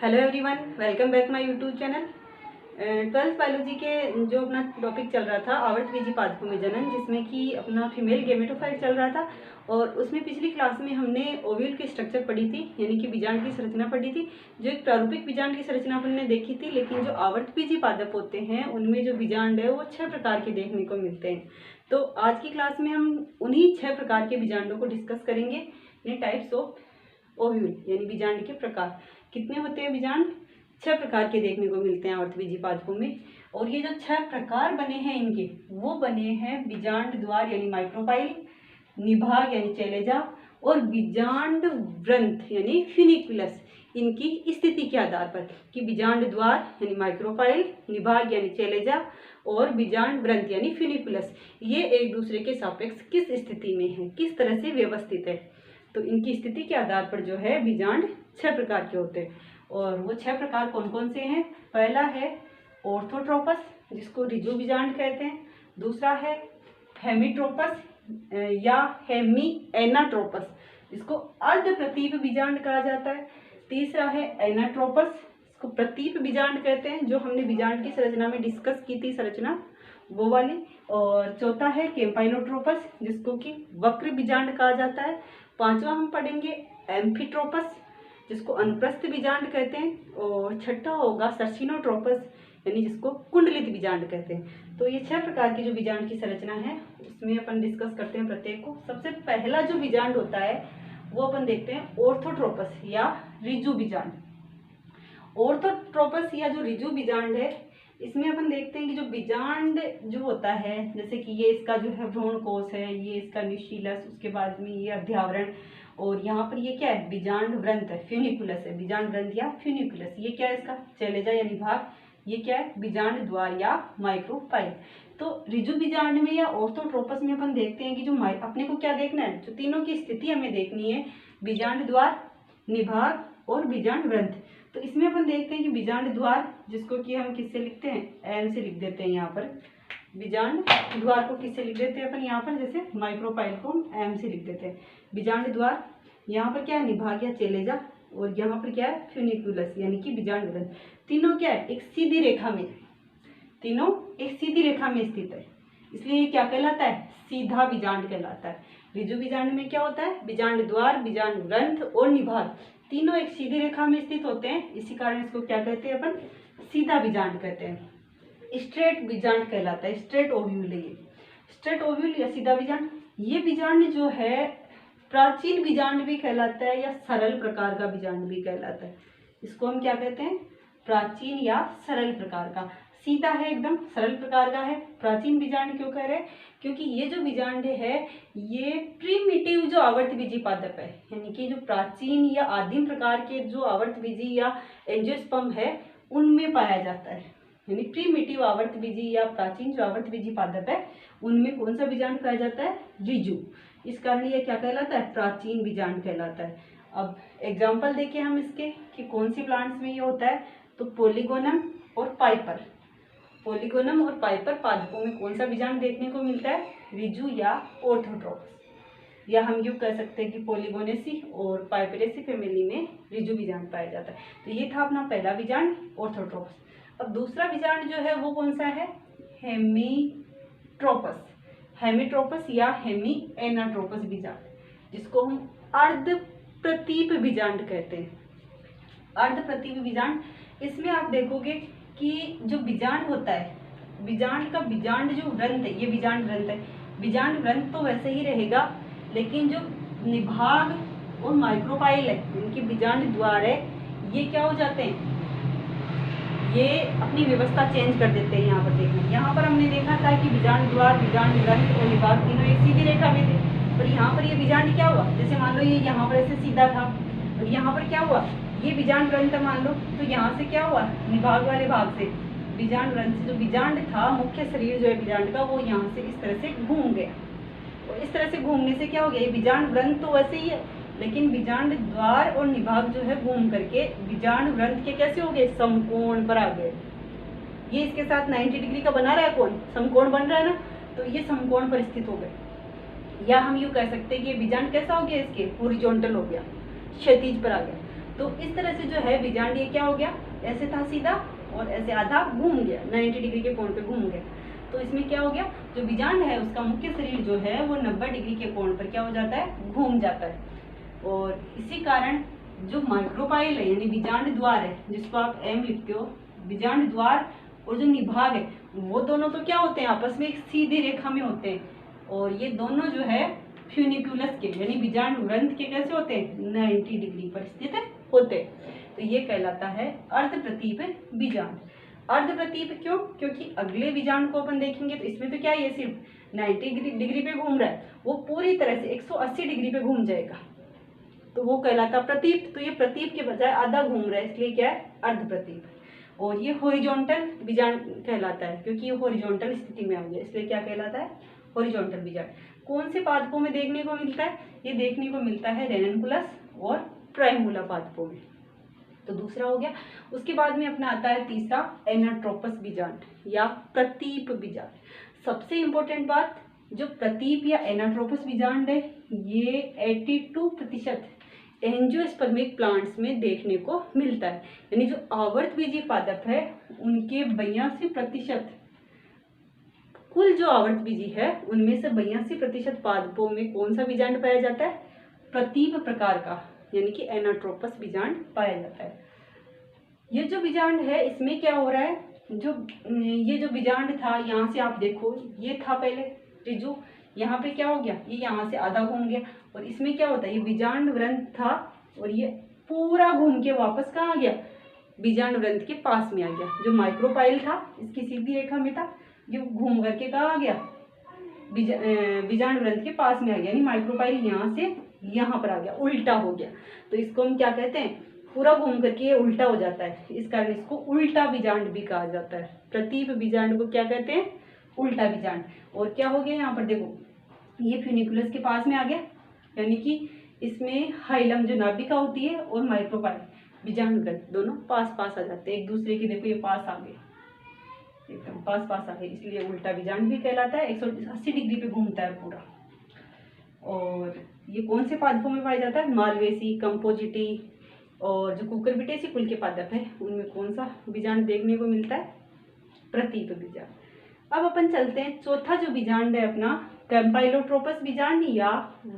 Hello everyone, welcome back my YouTube channel. 12th biology के जो अपना टॉपिक चल रहा था आवर्तबीजी पादपों में जनन, जिसमें कि अपना फीमेल गेमेटोफाइट चल रहा था। और उसमें पिछली क्लास में हमने ओव्यूल की स्ट्रक्चर पढ़ी थी, यानी कि बीजांड की संरचना पढ़ी थी। जो एक प्रारूपिक बीजांड की संरचना अपन ने देखी थी, लेकिन जो आवर्तबीजी पादप होते हैं उनमें जो बीजांड है वो 6 प्रकार के देखने को मिलते हैं। तो आज की क्लास में हम उन्हीं 6 प्रकार के बीजांडों को डिस्कस करेंगे, यानी टाइप्स ऑफ ओव्यूल, यानी बीजांड के प्रकार। कितने होते हैं बीजांड? 6 प्रकार के देखने को मिलते हैं आवर्तबीजी पादपों में। और ये जो 6 प्रकार बने हैं इनके, वो बने हैं बीजांड द्वार यानी माइक्रोपाइल, निभाग यानी चैलेजा, और बीजांड व्रंथ यानी फ्यूनिकुलस। इनकी स्थिति के आधार पर कि बीजांड द्वार यानी माइक्रोपाइल, निभाग यानी चैलेजा और बीजांड व्रंथ यानी फ्यूनिकुलस, ये एक दूसरे के सापेक्ष किस स्थिति में है, किस तरह से व्यवस्थित है। तो इनकी स्थिति के आधार पर जो है बीजांड 6 प्रकार के होते हैं। और वो 6 प्रकार कौन कौन से हैं? पहला है ऑर्थोट्रोपस, जिसको रिजु बीजांड कहते हैं। दूसरा है हेमीट्रोपस या हेमी एनाट्रोपस, जिसको अर्ध प्रतीप बीजांड कहा जाता है। तीसरा है एनाट्रोपस, इसको प्रतीप बीजांड कहते हैं, जो हमने बीजांड की संरचना में डिस्कस की थी संरचना वो वाली। और चौथा है कैम्पाइलोट्रोपस, जिसको कि वक्र बीजांड कहा जाता है। पांचवा हम पढ़ेंगे एम्फीट्रोपस, जिसको अनुप्रस्थ बीजांड कहते हैं। और छठा होगा सर्सिनोट्रोपस, यानी जिसको कुंडलित बीजांड कहते हैं। तो ये 6 प्रकार की जो बीजांड की संरचना है उसमें अपन डिस्कस करते हैं प्रत्येक को। सबसे पहला जो बीजांड होता है वो अपन देखते हैं ऑर्थोट्रोपस या रिजु बीजांड। ऑर्थोट्रोपस या जो रिजु बीजांड है, इसमें अपन देखते हैं कि जो बीजांड जो होता है, जैसे कि ये इसका जो है भ्रूण कोश है, ये इसका न्यूशीलस, उसके बाद में ये अध्यावरण, और यहाँ पर ये क्या है? बीजांड व्रंथ है, फ्यूनिकुलस है। बीजांड व्रंथ या फ्यूनिकुलस, ये क्या है? इसका चैलेजा यानी भाग। ये क्या है? बीजांड द्वार या माइक्रोपाइल। तो रिजु बीजांड में या ऑर्थोट्रोपस में अपन देखते हैं कि जो अपने को क्या देखना है, जो तीनों की स्थिति हमें देखनी है, बीजांड द्वार, निभाग और बीजांड व्रंथ। तो इसमें अपन देखते हैं कि बीजांड द्वार, जिसको कि हम किससे लिखते हैं? एन से लिख देते हैं। यहाँ पर बीजांड द्वार को किससे लिख देते हैं अपन? यहाँ पर जैसे माइक्रोपाइल को हम एम से लिख देते हैं। बीजांड द्वार, यहाँ पर क्या है? निभाग या चैलेजा, और यहाँ पर क्या है? फ्यूनिकुलस यानी कि बीजांड व्रंथ। तीनों क्या है? एक सीधी रेखा में, तीनों एक सीधी रेखा में स्थित है, इसलिए ये क्या कहलाता है? सीधा बीजांड कहलाता है। रिजु बीजांड में क्या होता है? बीजांड द्वार, बीजांड व्रंथ और निभाग तीनों एक सीधी रेखा में स्थित होते हैं, इसी कारण इसको क्या कहते हैं अपन? सीधा बीजांड कहते हैं। स्ट्रेट बीजांड कहलाता है, स्ट्रेट ओव्यूल है ये। स्ट्रेट ओव्यूल या सीधा बीजांड, ये बीजांड जो है प्राचीन बीजांड भी कहलाता है या सरल प्रकार का बीजांड भी कहलाता है। इसको हम क्या कहते हैं? प्राचीन या सरल प्रकार का। सीधा है, एकदम सरल प्रकार का है। प्राचीन बीजांड क्यों कह रहे हैं? क्योंकि ये जो बीजांड है ये प्रीमिटिव जो आवर्तबीजी पादप है, यानी कि जो प्राचीन या आदिम प्रकार के जो आवर्तबीजी या एंजियोस्पर्म है उनमें पाया जाता है। यानी प्रीमिटिव आवर्तबीजी या प्राचीन जो आवर्तबीजी पादप है उनमें कौन सा बीजांड पाया जाता है? रिजु। इस कारण ये क्या कहलाता है? प्राचीन बीजांड कहलाता है। अब एग्जाम्पल देखें हम इसके कि कौन सी प्लांट्स में ये होता है। तो पोलिगोनम और पाइपर, पोलिगोनम और पाइपर पादपों में कौन सा बीजांड देखने को मिलता है? रिजु या ऑर्थोट्रोपस, या हम यूँ कह सकते हैं कि पोलिगोनेसी और पाइपरेसी फैमिली में रिजु बीजांड पाया जाता है। तो ये था अपना पहला बीजांड ऑर्थोट्रोपस। अब दूसरा बीजांड जो है वो कौन सा है? हेमीट्रोपस, हेमीट्रोपस या हेमी एनाट्रोपस बीजांड, जिसको हम अर्ध प्रतीप बीजांड कहते हैं। अर्ध प्रतीप बीजांड, इसमें आप देखोगे कि जो बीजांड होता है, बीजांड का बीजांड जो व्रंथ है, ये बीजांड व्रंथ है। बीजांड व्रंथ तो वैसे ही रहेगा, लेकिन जो निभाग और माइक्रोपाइल है, इनकी बीजांड द्वार है, ये क्या हो जाते हैं? ये अपनी व्यवस्था चेंज कर देते हैं। यहाँ पर देखना, यहाँ पर हमने देखा था कि बीजांड द्वार, बीजांड व्रंथ और निभाग तीनों एक सीधी रेखा में थे। पर यहाँ पर ये बीजांड क्या हुआ? जैसे मान लो ये यहाँ पर ऐसे सीधा था, और यहाँ पर क्या हुआ? ये बीजांड व्रंथ मान लो, तो यहाँ से क्या हुआ? निभाग वाले भाग से बीजांड व्रंथ से जो बीजांड था, मुख्य शरीर जो है बीजांड का, वो यहाँ से इस तरह से घूम गया। और इस तरह से घूमने से क्या हो गया? ये बीजांड व्रंथ तो वैसे ही है, लेकिन बीजांड द्वार और निभाग जो है घूम करके बीजांड व्रंथ के कैसे हो गए? समकोण पर आ गए। ये इसके साथ 90 डिग्री का बना रहा है कोण, समकोण बन रहा है ना, तो ये समकोण पर स्थित हो गए। या हम यूँ कह सकते हैं कि बीजांड कैसा हो गया? इसके हॉरिजॉन्टल हो गया, क्षैतिज पर आ गया। तो इस तरह से जो है बीजांड ये क्या हो गया, ऐसे था सीधा और ऐसे आधा घूम गया, 90 डिग्री के कोण पे घूम गया। तो इसमें क्या हो गया, जो बीजांड है उसका मुख्य शरीर जो है वो 90 डिग्री के कोण पर क्या हो जाता है, घूम जाता है। और इसी कारण जो माइक्रोपाइल है यानी बीजांड द्वार है, जिसको आप एम लिखते हो, बीजांड द्वार और जो निभाग है वो दोनों तो क्या होते हैं, आपस में एक सीधी रेखा में होते हैं। और ये दोनों जो है फ्यूनिक्यूलस के यानी बीजांड वृंत के कैसे होते हैं, 90 डिग्री पर स्थित होते हैं। तो ये कहलाता है अर्ध प्रतीप बीजांड। अर्ध प्रतीप क्यों, क्योंकि अगले बीजांड को अपन देखेंगे तो इसमें तो क्या है, ये सिर्फ 90 डिग्री पे घूम रहा है, वो पूरी तरह से 180 डिग्री पे घूम जाएगा, तो वो कहलाता प्रतीप। तो ये प्रतीप के बजाय आधा घूम रहा है, इसलिए क्या है, अर्ध प्रतीप। और ये हॉरिजॉन्टल बीजांड कहलाता है, क्योंकि ये हॉरिजॉन्टल स्थिति में आ गया, इसलिए क्या कहलाता है, हॉरिजॉन्टल बीजांड। कौन से पादपों में देखने को मिलता है, ये देखने को मिलता है रेननकुलस और प्राइमूला पादपों में। तो दूसरा हो गया। उसके बाद में अपना आता है तीसरा, एनाट्रोपस बीजांड या प्रतीप बीजांड। सबसे इंपॉर्टेंट बात, जो प्रतीप या एनाट्रोपस बीजांड है ये 82% एंजियोस्पर्मिक प्लांट्स में देखने को मिलता है, यानी जो आवर्तबीजी पादप है उनके 82% कुल जो आवर्तबीजी है उनमें से 82% पादपों में कौन सा बीजांड पाया जाता है, प्रतीप प्रकार का यानी कि एनाट्रोपस बीजांड पाया जाता है। ये जो बीजांड है इसमें क्या हो रहा है, जो ये जो बीजांड था यहाँ से आप देखो, ये था पहले टिजू, यहाँ पे क्या हो गया, ये यहाँ से आधा घूम गया, और इसमें क्या होता है, ये बीजांड वृंत था और ये पूरा घूम के वापस कहाँ आ गया, बीजांड वृंत के पास में आ गया। जो माइक्रोपाइल था इसकी सीधी रेखा में था, जो घूम करके कहाँ आ गया, बीजांड वृंत के पास में आ गया, यानी माइक्रोपाइल यहाँ से यहाँ पर आ गया, उल्टा हो गया। तो इसको हम क्या कहते हैं, पूरा घूम करके ये उल्टा हो जाता है, इस कारण इसको उल्टा बीजांड भी कहा जाता है। प्रतीप बीजांड को क्या कहते हैं, उल्टा बीजांड। और क्या हो गया यहाँ पर देखो, ये फ्यूनिकुलस के पास में आ गया, यानी कि इसमें हाइलम जो नाभिका होती है और माइक्रोपाइल बीजांड दोनों पास पास आ जाते हैं एक दूसरे की। देखो ये पास आ गए, एकदम पास पास आ गए, इसलिए उल्टा बीजांड भी कहलाता है। 180 डिग्री पे घूमता है पूरा। और ये कौन से पादपों में पाया जाता है, मालवेसी, कंपोजिटी और जो कुकुरबिटेसी कुल के पादप है उनमें कौन सा बीजांड देखने को मिलता है, प्रतीप बीजांड। अब अपन चलते हैं चौथा जो बीजांड है अपना, कैम्पाइलोट्रोपस बीजांड या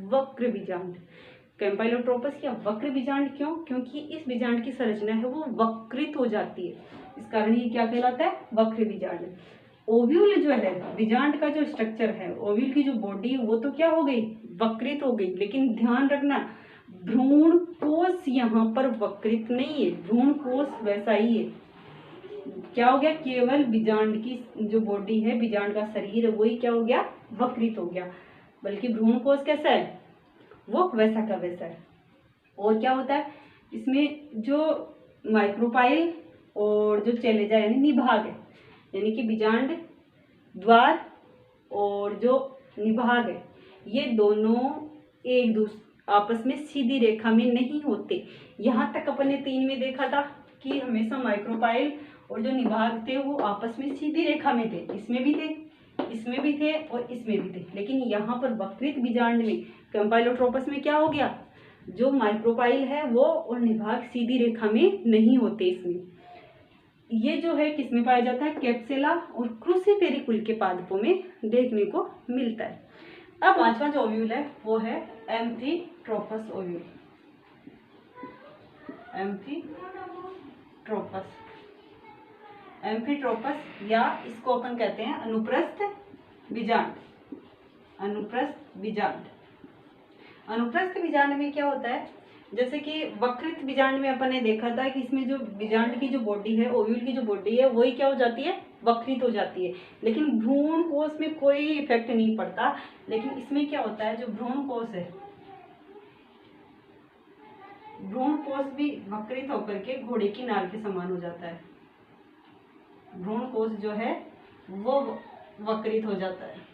वक्र बीजांड। कैम्पाइलोट्रोपस या वक्र बीजांड क्यों, क्योंकि इस बीजांड की संरचना है वो वक्रित हो जाती है, इस कारण ये क्या कहलाता है, वक्र बीजांड। ओव्यूल जो है बीजांड का जो स्ट्रक्चर है, ओव्यूल की जो बॉडी वो तो क्या हो गई, वक्रित हो गई, लेकिन ध्यान रखना भ्रूण कोश यहाँ पर वक्रित नहीं है, भ्रूण कोश वैसा ही है। क्या हो गया, केवल बीजांड की जो बॉडी है, बीजांड का शरीर है वही क्या हो गया, वक्रित हो गया, बल्कि भ्रूण कोश कैसा है, वो वैसा का वैसा है। और क्या होता है इसमें, जो माइक्रोपाइल और जो चैलेजा यानी निभाग है, यानी कि बीजांड द्वार और जो निभाग है, ये दोनों एक दूसरे आपस में सीधी रेखा में नहीं होते। यहाँ तक अपन ने 3 में देखा था कि हमेशा माइक्रोपाइल और जो निभाग थे वो आपस में सीधी रेखा में थे, इसमें भी थे, इसमें भी थे और इसमें भी थे। लेकिन यहाँ पर वक्रित बीजांड में, कैम्पाइलोट्रोपस में क्या हो गया, जो माइक्रोपाइल है वो और निभाग सीधी रेखा में नहीं होते। इसमें ये जो है किसमें पाया जाता है, कैप्सेला और क्रूसीफेरी कुल के पादपों में देखने को मिलता है। अब 5वां जो ओव्यूल है वो है एम्फीट्रोपस ओव्यूल। एम्फीट्रोपस या इसको अपन कहते हैं अनुप्रस्थ बीजांड। अनुप्रस्थ बीजांड में क्या होता है, जैसे कि वक्रित बीजांड में अपन ने देखा था कि इसमें जो बीजांड की जो बॉडी है, ओव्यूल की जो बॉडी है वही क्या हो जाती है, वक्रित हो जाती है, लेकिन भ्रूण कोश में कोई इफेक्ट नहीं पड़ता। लेकिन इसमें क्या होता है, जो भ्रूण कोश है, भ्रूण कोश भी वक्रित होकर के घोड़े की नाल के समान हो जाता है। भ्रूण कोश जो है वो वक्रित हो जाता है।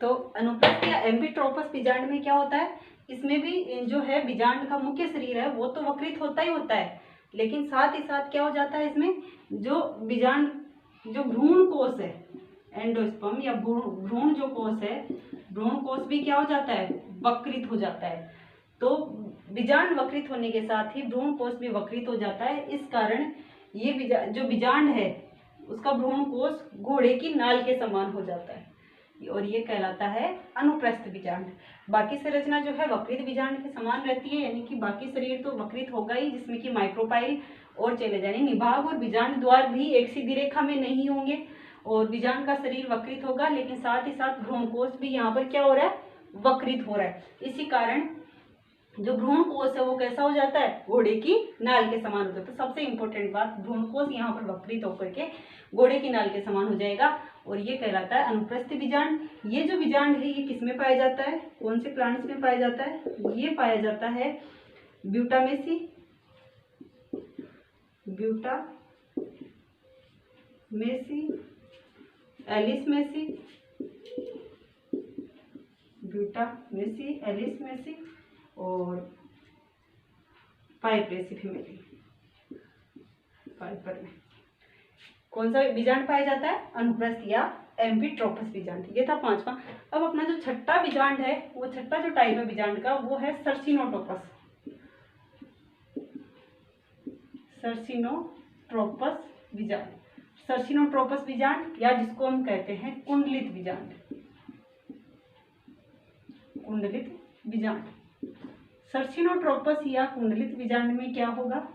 तो अनुप्रस्थ या एम्फिट्रोपस बीजांड में क्या होता है, इसमें भी जो है बीजांड का मुख्य शरीर है वो तो वक्रित होता ही होता है, लेकिन साथ ही साथ क्या हो जाता है, इसमें जो बीजांड जो भ्रूण कोष है, एंडोस्पर्म या भ्रूण जो कोष है, भ्रूण कोष भी क्या हो जाता है, वक्रित हो जाता है। तो बीजांड वक्रित होने के साथ ही भ्रूण कोष भी वक्रित हो जाता है। इस कारण ये जो बीजांड है उसका भ्रूण कोष घोड़े की नाल के समान हो जाता है और ये कहलाता है अनुप्रस्थ बीजांड। बाकी संरचना जो है वक्रित बीजांड के समान रहती है, यानी कि बाकी शरीर तो वक्रित होगा ही, जिसमें कि माइक्रोपाइल और चले जाने निभाग और बीजांड द्वार भी एक सीधी रेखा में नहीं होंगे और बीजांड का शरीर वक्रित होगा, लेकिन साथ ही साथ भ्रूण कोष भी यहाँ पर क्या हो रहा है, वक्रित हो रहा है। इसी कारण जो भ्रूण कोष है वो कैसा हो जाता है, घोड़े की नाल के समान हो जाता है। तो सबसे इंपॉर्टेंट बात, भ्रूण कोष यहाँ पर वक्रित होकर के घोड़े की नाल के समान हो जाएगा और ये कहलाता है अनुप्रस्थ बीजांड। ये जो बीजांड है ये किस में पाया जाता है, कौन से प्लांट्स में पाया जाता है, ये पाया जाता है ब्यूटामेसी, एलिस मेसी और पाइपरेसी फैमिली, पाइपर में कौन सा बीजांड पाया जाता है, अनुप्रस्थ या एम्फिट्रोपस बीजांड। ये था पांचवा। अब अपना जो छठा बीजांड है, वो छठा जो टाइप है बीजांड का वो है सर्सिनोट्रोपस बीजांड। सर्सिनोट्रोपस बीजांड या जिसको हम कहते हैं कुंडलित बीजांड, सर्सिनोट्रोपस या कुंडलित बीजांड में क्या होगा,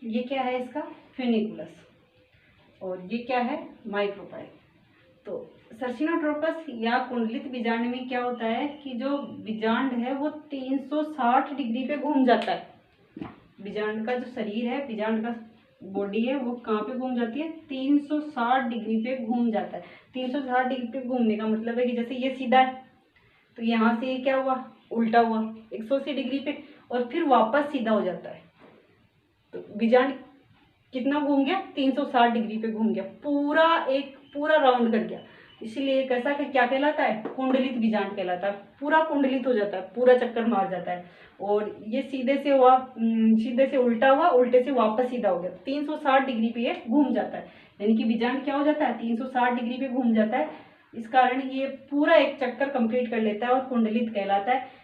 ये क्या है इसका, फ्यूनिकुलस, और ये क्या है, माइक्रोपाइल। तो सर्सिनोट्रोपस या कुंडलित बीजांड में क्या होता है कि जो बीजांड है वो 360 डिग्री पे घूम जाता है। बीजांड का जो शरीर है, बीजांड का बॉडी है, वो कहाँ पे घूम जाती है, 360 डिग्री पे घूम जाता है। 360 डिग्री पे घूमने का मतलब है कि जैसे ये सीधा है तो यहाँ से ये क्या हुआ, उल्टा हुआ 180 डिग्री पे और फिर वापस सीधा हो जाता है। तो बीजांड कितना घूम गया, 360 डिग्री पे घूम गया, पूरा राउंड कर गया। इसीलिए कैसा क्या कहलाता है, कुंडलित बीजांड कहलाता है। पूरा कुंडलित हो जाता है, पूरा चक्कर मार जाता है और ये सीधे से हुआ, सीधे से उल्टा हुआ, उल्टे से वापस सीधा हो गया। 360 डिग्री पे ये घूम जाता है, यानी कि बीजांड क्या हो जाता है, 360 डिग्री पे घूम जाता है। इस कारण ये पूरा एक चक्कर कंप्लीट कर लेता है और कुंडलित कहलाता है।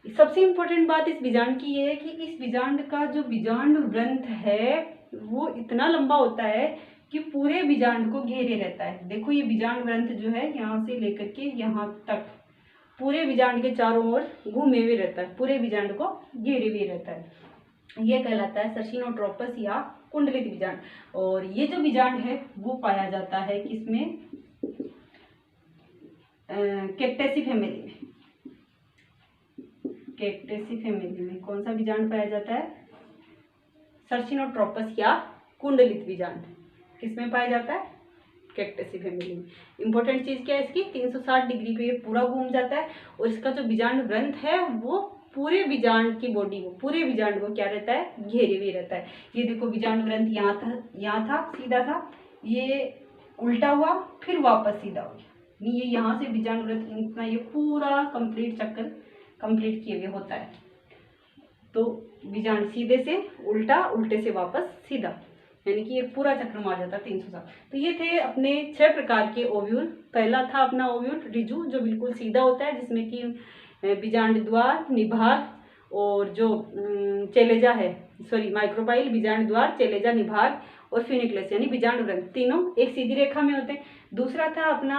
सबसे इम्पोर्टेंट बात इस बीजांड की ये है कि इस बीजांड का जो बीजांड व्रंत है वो इतना लंबा होता है कि पूरे बीजांड को घेरे रहता है। देखो ये बीजांड व्रंत जो है यहाँ से लेकर के यहाँ तक पूरे बीजांड के चारों ओर घूमे हुए रहता है, पूरे बीजांड को घेरे हुए रहता है। ये कहलाता है सर्सिनोट्रोपस या कुंडलित बीजांड। और ये जो बीजांड है वो पाया जाता है किसमें, कैक्टेसी फैमिली में। कैक्टेसी फैमिली में कौन सा बीजांड पाया जाता है, सर्सिनोट्रोपस या कुंडलित बीजांड किसमें पाया जाता है, कैक्टेसी फैमिली में। इंपॉर्टेंट चीज क्या है इसकी, 360 डिग्री पे ये पूरा घूम जाता है और इसका जो बीजांड ग्रंथ है वो पूरे बीजांड की बॉडी को, पूरे बीजांड को क्या रहता है, घेरे हुए रहता है। ये देखो बीजांड ग्रंथ यहाँ था सीधा था, ये उल्टा हुआ फिर वापस सीधा हो गया। ये यहाँ से बीजांड ग्रंथ इतना ये पूरा कंप्लीट चक्कर कंप्लीट किए हुए होता है। तो बीजांड सीधे से उल्टा, उल्टे से वापस सीधा, यानी कि ये पूरा चक्र मार जाता है 360। तो ये थे अपने 6 प्रकार के ओव्यूल। पहला था अपना ओव्यूल रिजु, जो बिल्कुल सीधा होता है, जिसमें कि बीजांड द्वार, निभाग और जो चेलेजा है, सॉरी माइक्रोपाइल, बीजांड द्वार, चेलेजा, निभाग और फ्यूनिकुलस यानी बीजांड व्रंत, तीनों एक सीधी रेखा में होते हैं। दूसरा था अपना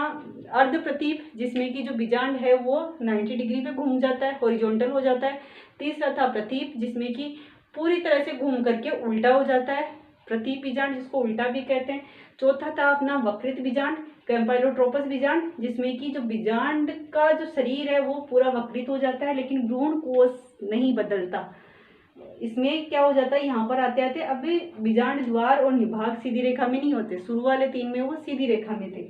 अर्ध प्रतीप, जिसमें कि जो बीजांड है वो 90 डिग्री पे घूम जाता है, हॉरिजॉन्टल हो जाता है। तीसरा था प्रतीप, जिसमें कि पूरी तरह से घूम करके उल्टा हो जाता है, प्रतीप बीजांड, जिसको उल्टा भी कहते हैं। चौथा था अपना वक्रित बीजांड, कैम्पाइलोट्रोपस बीजांड, जिसमें कि जो बीजांड का जो शरीर है वो पूरा वक्रित हो जाता है, लेकिन भ्रूण कोश नहीं बदलता। इसमें क्या हो जाता है, यहाँ पर आते आते अभी बीजांड द्वार और निभाग सीधी रेखा में नहीं होते, शुरू वाले 3 में वो सीधी रेखा में थे।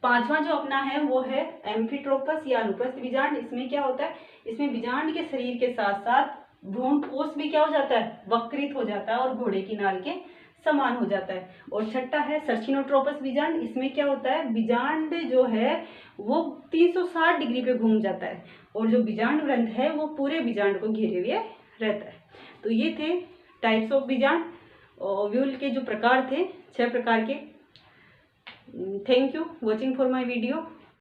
पांचवा जो अपना है वो है एम्फिट्रोपस या अनुप्रस्थ बीजांड। इसमें क्या होता है, इसमें बीजांड के शरीर के साथ साथ भ्रूण कोश भी क्या हो जाता है, वक्रित हो जाता है और घोड़े की नाल के समान हो जाता है। और छठा है सर्चिनोट्रोपस बीजांड। इसमें क्या होता है, बीजांड जो है वो 360 डिग्री पे घूम जाता है और जो बीजांड व्रंत है वो पूरे बीजांड को घेरे हुए रहता है। तो ये थे टाइप्स ऑफ बीजांड, ओव्यूल के जो प्रकार थे 6 प्रकार के। Thank you watching for my video.